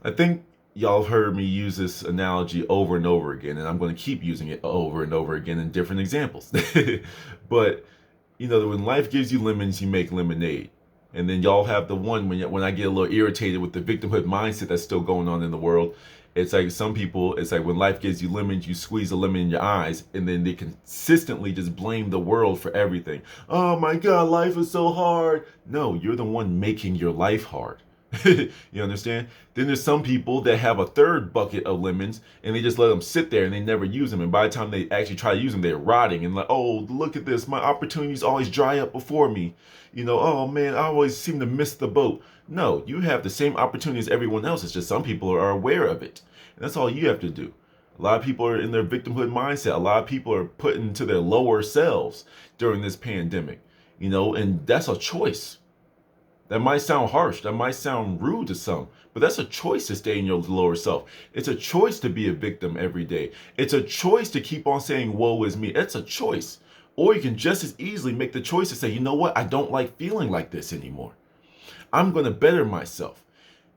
I think y'all have heard me use this analogy over and over again, and I'm going to keep using it over and over again in different examples. But when life gives you lemons, you make lemonade. And then y'all have the one when I get a little irritated with the victimhood mindset that's still going on in the world. It's like some people, it's like when life gives you lemons, you squeeze a lemon in your eyes, and then they consistently just blame the world for everything. Oh my God, life is so hard. No, you're the one making your life hard. You understand? Then there's some people that have a third bucket of lemons and they just let them sit there and they never use them. And by the time they actually try to use them, they're rotting and like, oh, look at this. My opportunities always dry up before me. Oh man, I always seem to miss the boat. No, you have the same opportunity as everyone else. It's just some people are aware of it. And that's all you have to do. A lot of people are in their victimhood mindset. A lot of people are put into their lower selves during this pandemic, and that's a choice. That might sound harsh. That might sound rude to some, but that's a choice to stay in your lower self. It's a choice to be a victim every day. It's a choice to keep on saying, woe is me. It's a choice. Or you can just as easily make the choice to say, you know what? I don't like feeling like this anymore. I'm going to better myself.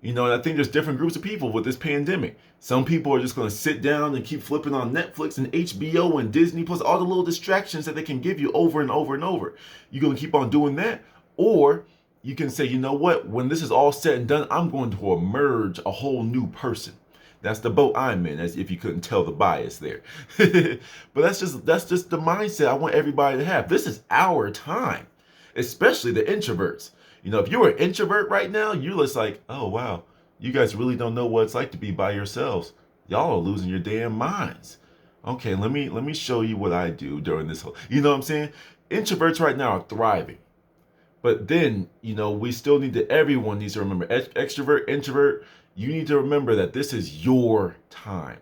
And I think there's different groups of people with this pandemic. Some people are just going to sit down and keep flipping on Netflix and HBO and Disney Plus, all the little distractions that they can give you over and over and over. You're going to keep on doing that? Or you can say, you know what? When this is all said and done, I'm going to emerge a whole new person. That's the boat I'm in, as if you couldn't tell the bias there. But that's just the mindset I want everybody to have. This is our time, especially the introverts. If you're an introvert right now, you're just like, oh wow, you guys really don't know what it's like to be by yourselves. Y'all are losing your damn minds. Okay, let me show you what I do during this whole. You know what I'm saying? Introverts right now are thriving. But then, we still everyone needs to remember, extrovert, introvert, you need to remember that this is your time.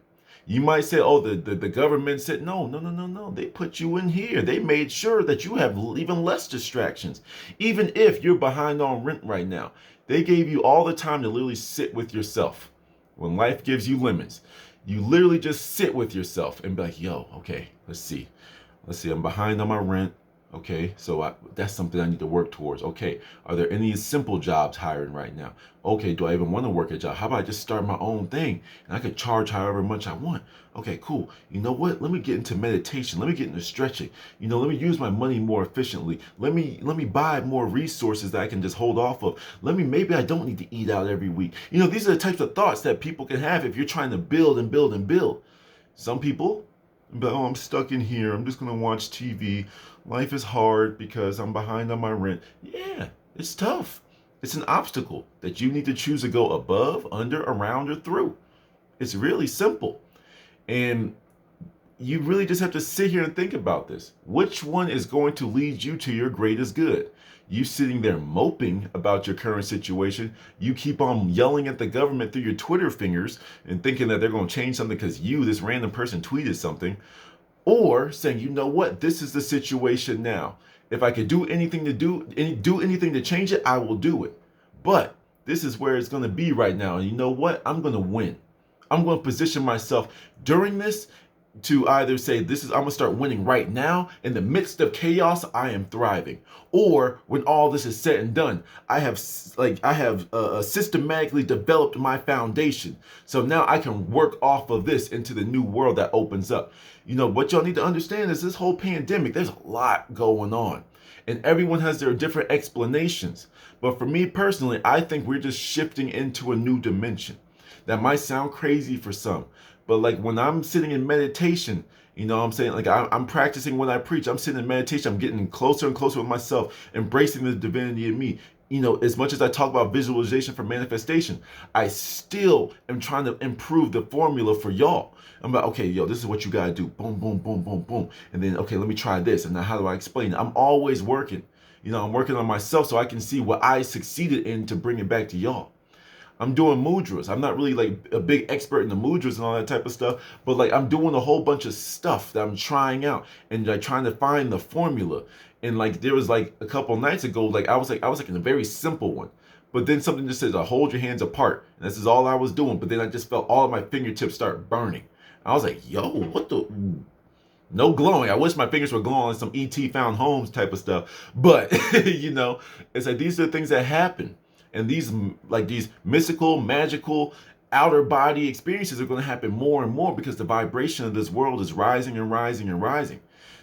You might say, oh, the government said, no, no, no, no, no. They put you in here. They made sure that you have even less distractions. Even if you're behind on rent right now, they gave you all the time to literally sit with yourself. When life gives you lemons, you literally just sit with yourself and be like, yo, okay, let's see. I'm behind on my rent. Okay, so that's something I need to work towards. Okay, are there any simple jobs hiring right now? Okay, do I even want to work a job? How about I just start my own thing and I could charge however much I want? Okay, cool. You know what? Let me get into meditation. Let me get into stretching. Let me use my money more efficiently. Let me buy more resources that I can just hold off of. Maybe I don't need to eat out every week. These are the types of thoughts that people can have if you're trying to build and build and build. Some people, but oh, I'm stuck in here. I'm just gonna watch TV. Life is hard because I'm behind on my rent. Yeah, it's tough. It's an obstacle that you need to choose to go above, under, around, or through. It's really simple. And you really just have to sit here and think about this. Which one is going to lead you to your greatest good? You sitting there moping about your current situation. You keep on yelling at the government through your Twitter fingers and thinking that they're going to change something because this random person tweeted something. Or saying, you know what, this is the situation now. If I could do anything to change it, I will do it. But this is where it's going to be right now. And you know what? I'm going to win. I'm going to position myself during this to either say I'm going to start winning right now. In the midst of chaos, I am thriving. Or when all this is said and done, I have systematically developed my foundation. So now I can work off of this into the new world that opens up. What y'all need to understand is this whole pandemic, there's a lot going on. And everyone has their different explanations. But for me personally, I think we're just shifting into a new dimension. That might sound crazy for some. But like when I'm sitting in meditation, I'm saying, like I'm practicing when I preach. I'm sitting in meditation. I'm getting closer and closer with myself, embracing the divinity in me. As much as I talk about visualization for manifestation, I still am trying to improve the formula for y'all. I'm like, okay, yo, this is what you gotta do. Boom, boom, boom, boom, boom. And then, okay, let me try this. And now how do I explain it? I'm always working. I'm working on myself so I can see what I succeeded in to bring it back to y'all. I'm doing mudras. I'm not really like a big expert in the mudras and all that type of stuff, but like I'm doing a whole bunch of stuff that I'm trying out and like trying to find the formula. And like there was like a couple nights ago, like I was like in a very simple one. But then something just says, hold your hands apart. And this is all I was doing. But then I just felt all of my fingertips start burning. I was like, yo, what the? No glowing. I wish my fingers were glowing like some E.T. found homes type of stuff. But, it's like these are the things that happen. And these mystical, magical outer body experiences are going to happen more and more because the vibration of this world is rising and rising and rising.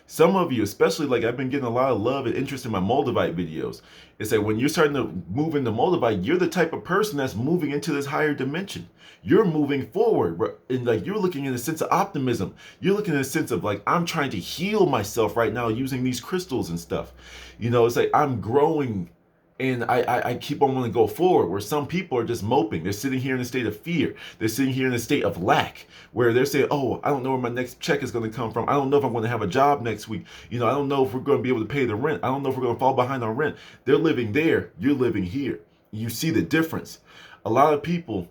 Some of you, especially, like, I've been getting a lot of love and interest in my Moldavite videos. It's like when you're starting to move into Moldavite, you're the type of person that's moving into this higher dimension. You're moving forward, and like you're looking in a sense of optimism. You're looking in a sense of like, I'm trying to heal myself right now using these crystals and stuff. It's like I'm growing, and I keep on wanting to go forward, where some people are just moping. They're sitting here in a state of fear. They're sitting here in a state of lack, where they're saying, oh, I don't know where my next check is going to come from. I don't know if I'm going to have a job next week. I don't know if we're going to be able to pay the rent. I don't know if we're going to fall behind on rent. They're living there. You're living here. You see the difference. A lot of people,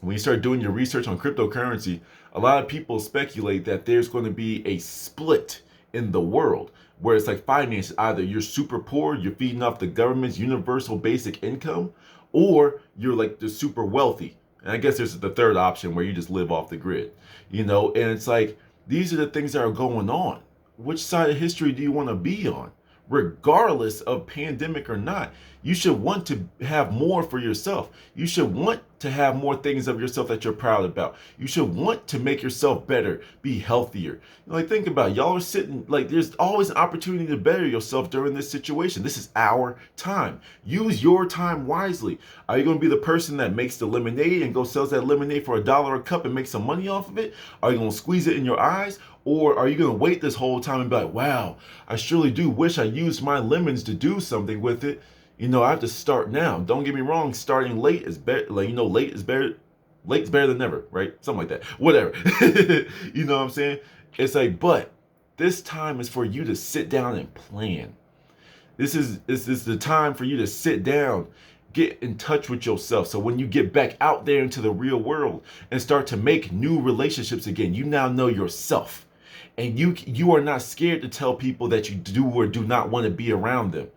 when you start doing your research on cryptocurrency, a lot of people speculate that there's going to be a split in the world, where it's like finances. Either you're super poor, you're feeding off the government's universal basic income, or you're like the super wealthy. And I guess there's the third option where you just live off the grid, and it's like, these are the things that are going on. Which side of history do you want to be on? Regardless of pandemic or not, you should want to have more for yourself. You should want to have more things of yourself that you're proud about. You should want to make yourself better, be healthier. Like, think about it. Y'all are sitting, like, there's always an opportunity to better yourself during this situation. This is our time. Use your time wisely. Are you going to be the person that makes the lemonade and go sells that lemonade for $1 a cup and make some money off of it? Are you going to squeeze it in your eyes? Or are you going to wait this whole time and be like, wow, I surely do wish I used my lemons to do something with it. I have to start now. Don't get me wrong. Starting late is better. Like, late is better. Late's better than never, right? Something like that. Whatever. You know what I'm saying? It's like, but this time is for you to sit down and plan. This is the time for you to sit down, get in touch with yourself. So when you get back out there into the real world and start to make new relationships again, you now know yourself. And you are not scared to tell people that you do or do not want to be around them.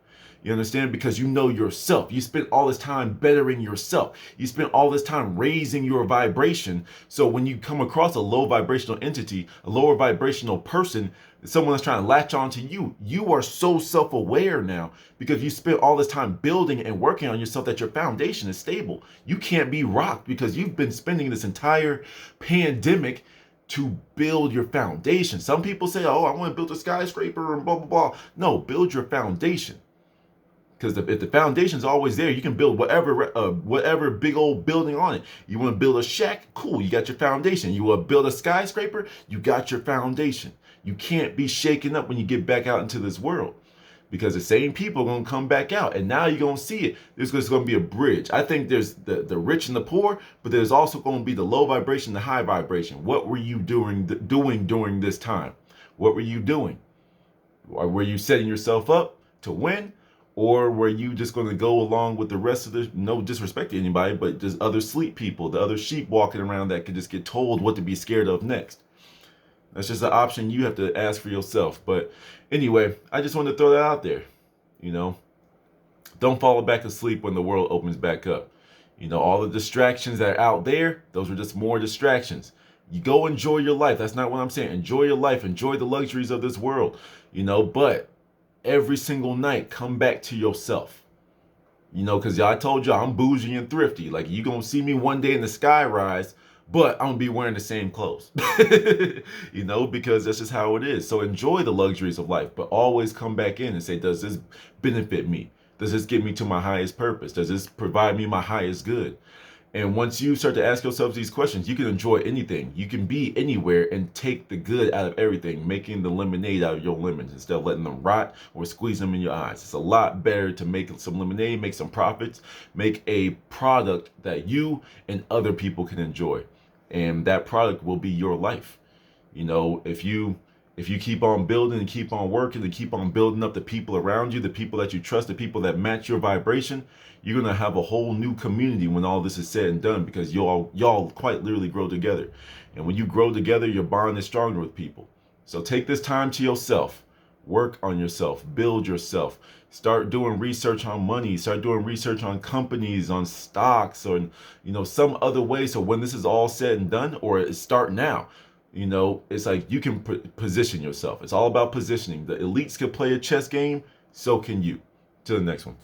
You understand? Because you know yourself. You spent all this time bettering yourself. You spent all this time raising your vibration. So when you come across a low vibrational entity, a lower vibrational person, someone that's trying to latch on to you, you are so self-aware now because you spent all this time building and working on yourself that your foundation is stable. You can't be rocked because you've been spending this entire pandemic to build your foundation. Some people say, oh, I want to build a skyscraper and blah, blah, blah. No, build your foundation. Because if the foundation is always there, you can build whatever big old building on it. You want to build a shack? Cool, you got your foundation. You want to build a skyscraper? You got your foundation. You can't be shaken up when you get back out into this world. Because the same people are going to come back out. And now you're going to see it. There's going to be a bridge. I think there's the rich and the poor, but there's also going to be the low vibration, the high vibration. What were you doing during this time? What were you doing? Or were you setting yourself up to win? Or were you just going to go along with the rest of the, no disrespect to anybody, but just other sleep people, the other sheep walking around that could just get told what to be scared of next? That's just an option you have to ask for yourself. But anyway, I just wanted to throw that out there. Don't fall back asleep when the world opens back up. All the distractions that are out there, those are just more distractions. You go enjoy your life. That's not what I'm saying. Enjoy your life. Enjoy the luxuries of this world. But every single night, come back to yourself. Because I told you I'm bougie and thrifty. Like, you gonna see me one day in the sky rise, but I'm gonna be wearing the same clothes. Because that's just how it is. So enjoy the luxuries of life, but always come back in and say, does this benefit me? Does this get me to my highest purpose? Does this provide me my highest good? And once you start to ask yourself these questions, you can enjoy anything. You can be anywhere and take the good out of everything, making the lemonade out of your lemons instead of letting them rot or squeeze them in your eyes. It's a lot better to make some lemonade, make some profits, make a product that you and other people can enjoy. And that product will be your life. If you keep on building and keep on working and keep on building up the people around you, the people that you trust, the people that match your vibration, you're going to have a whole new community when all this is said and done, because y'all quite literally grow together. And when you grow together, your bond is stronger with people. So take this time to yourself. Work on yourself. Build yourself. Start doing research on money. Start doing research on companies, on stocks, or some other way. So when this is all said and done, or start now, it's like you can position yourself. It's all about positioning. The elites can play a chess game. So can you. Till the next one.